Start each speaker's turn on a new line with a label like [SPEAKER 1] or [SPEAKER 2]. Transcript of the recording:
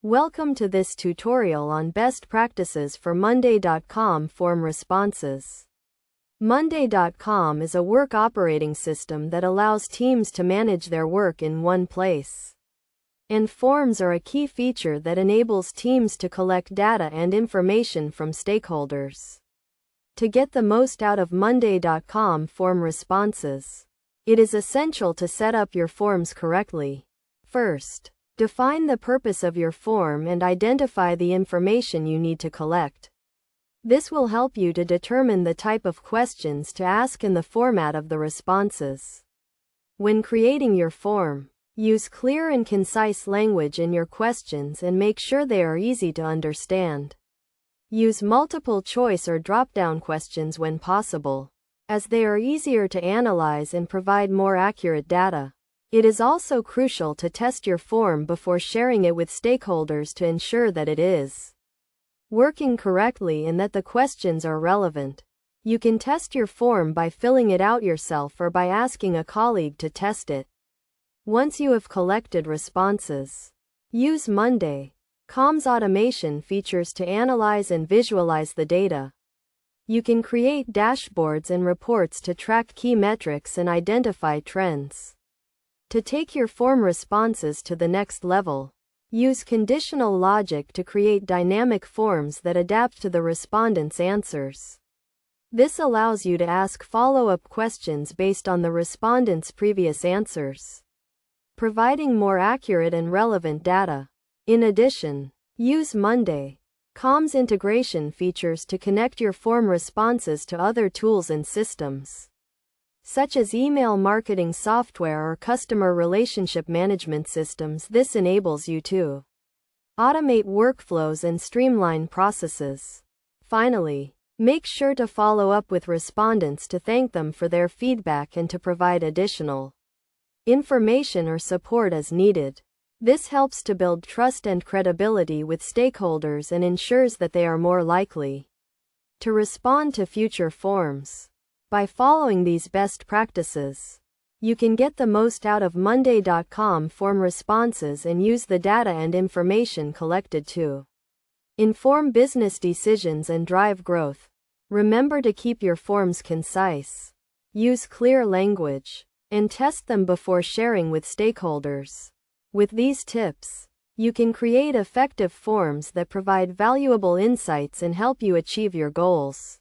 [SPEAKER 1] Welcome to this tutorial on best practices for Monday.com form responses. Monday.com is a work operating system that allows teams to manage their work in one place. And forms are a key feature that enables teams to collect data and information from stakeholders. To get the most out of Monday.com form responses, it is essential to set up your forms correctly. First, define the purpose of your form and identify the information you need to collect. This will help you to determine the type of questions to ask and the format of the responses. When creating your form, use clear and concise language in your questions and make sure they are easy to understand. Use multiple choice or drop-down questions when possible, as they are easier to analyze and provide more accurate data. It is also crucial to test your form before sharing it with stakeholders to ensure that it is working correctly and that the questions are relevant. You can test your form by filling it out yourself or by asking a colleague to test it. Once you have collected responses, use Monday.com's automation features to analyze and visualize the data. You can create dashboards and reports to track key metrics and identify trends. To take your form responses to the next level, use conditional logic to create dynamic forms that adapt to the respondent's answers. This allows you to ask follow-up questions based on the respondent's previous answers, providing more accurate and relevant data. In addition, use Monday.com's integration features to connect your form responses to other tools and systems, such as email marketing software or customer relationship management systems. This enables you to automate workflows and streamline processes. Finally, make sure to follow up with respondents to thank them for their feedback and to provide additional information or support as needed. This helps to build trust and credibility with stakeholders and ensures that they are more likely to respond to future forms. By following these best practices, you can get the most out of Monday.com form responses and use the data and information collected to inform business decisions and drive growth. Remember to keep your forms concise, use clear language, and test them before sharing with stakeholders. With these tips, you can create effective forms that provide valuable insights and help you achieve your goals.